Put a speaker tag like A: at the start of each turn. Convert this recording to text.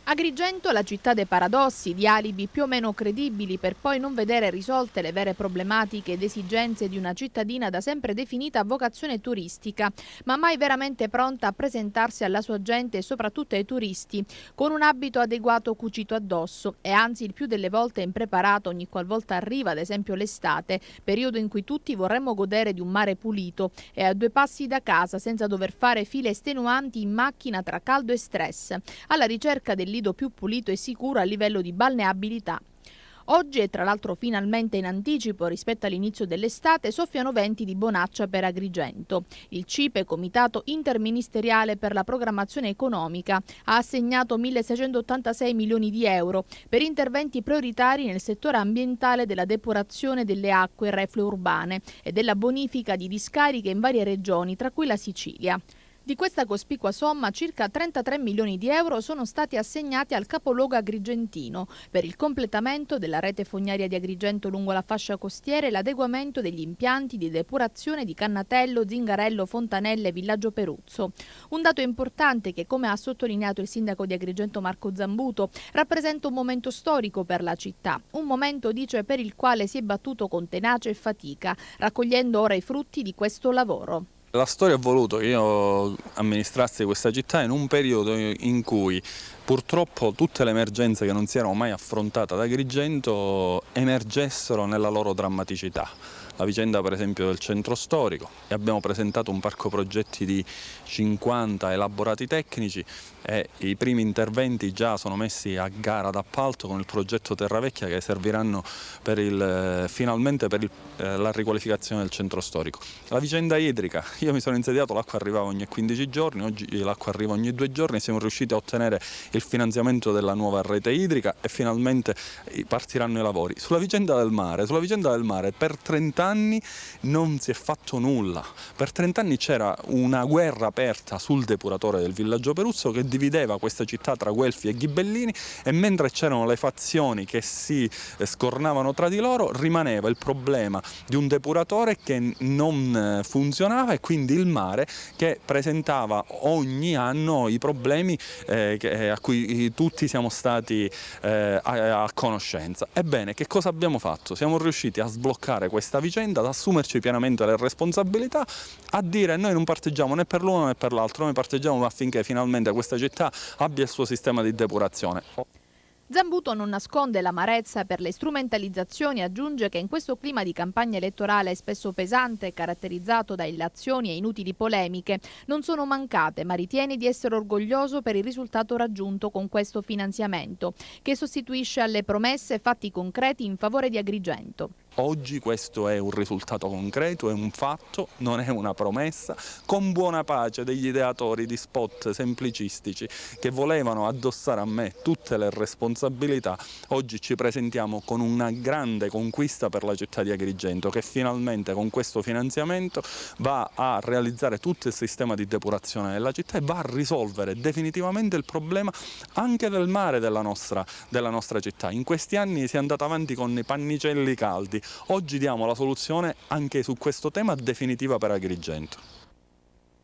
A: Agrigento, la città dei paradossi, di alibi più o meno credibili per poi non vedere risolte le vere problematiche ed esigenze di una cittadina da sempre definita a vocazione turistica, ma mai veramente pronta a presentarsi alla sua gente e soprattutto ai turisti, con un abito adeguato cucito addosso e anzi il più delle volte impreparato ogni qualvolta arriva ad esempio l'estate, periodo in cui tutti vorremmo godere di un mare pulito e a due passi da casa senza dover fare file estenuanti in macchina tra caldo e stress, alla ricerca del lido più pulito e sicuro a livello di balneabilità. Oggi e tra l'altro finalmente in anticipo rispetto all'inizio dell'estate soffiano venti di bonaccia per Agrigento. Il CIPE, Comitato Interministeriale per la Programmazione Economica, ha assegnato 1.686 milioni di euro per interventi prioritari nel settore ambientale della depurazione delle acque reflue urbane e della bonifica di discariche in varie regioni, tra cui la Sicilia. Di questa cospicua somma, circa 33 milioni di euro sono stati assegnati al capoluogo agrigentino per il completamento della rete fognaria di Agrigento lungo la fascia costiera e l'adeguamento degli impianti di depurazione di Cannatello, Zingarello, Fontanelle e Villaggio Peruzzo. Un dato importante che, come ha sottolineato il sindaco di Agrigento Marco Zambuto, rappresenta un momento storico per la città, un momento, dice, per il quale si è battuto con tenacia e fatica, raccogliendo ora i frutti di questo lavoro.
B: La storia ha voluto che io amministrassi questa città in un periodo in cui purtroppo tutte le emergenze che non si erano mai affrontate ad Agrigento emergessero nella loro drammaticità. La vicenda per esempio del centro storico, e abbiamo presentato un parco progetti di 50 elaborati tecnici e i primi interventi già sono messi a gara d'appalto con il progetto Terravecchia che serviranno finalmente per la riqualificazione del centro storico. La vicenda idrica, io mi sono insediato, l'acqua arrivava ogni 15 giorni, oggi l'acqua arriva ogni 2 giorni, siamo riusciti a ottenere il finanziamento della nuova rete idrica e finalmente partiranno i lavori. Sulla vicenda del mare per 30 anni non si è fatto nulla, per 30 anni c'era una guerra aperta sul depuratore del Villaggio Peruzzo che divideva questa città tra Guelfi e Ghibellini e mentre c'erano le fazioni che si scornavano tra di loro rimaneva il problema di un depuratore che non funzionava e quindi il mare che presentava ogni anno i problemi a cui tutti siamo stati a conoscenza. Ebbene, che cosa abbiamo fatto? Siamo riusciti a sbloccare questa vicenda, ad assumerci pienamente le responsabilità, a dire noi non parteggiamo né per l'uno né per l'altro, noi parteggiamo affinché finalmente questa città abbia il suo sistema di depurazione.
A: Zambuto non nasconde l'amarezza per le strumentalizzazioni, aggiunge che in questo clima di campagna elettorale spesso pesante, caratterizzato da illazioni e inutili polemiche, non sono mancate, ma ritiene di essere orgoglioso per il risultato raggiunto con questo finanziamento, che sostituisce alle promesse fatti concreti in favore di Agrigento.
B: Oggi questo è un risultato concreto, è un fatto, non è una promessa, con buona pace degli ideatori di spot semplicistici che volevano addossare a me tutte le responsabilità. Oggi ci presentiamo con una grande conquista per la città di Agrigento che finalmente con questo finanziamento va a realizzare tutto il sistema di depurazione della città e va a risolvere definitivamente il problema anche del mare della nostra città. In questi anni si è andato avanti con i pannicelli caldi. Oggi diamo la soluzione anche su questo tema definitiva per Agrigento.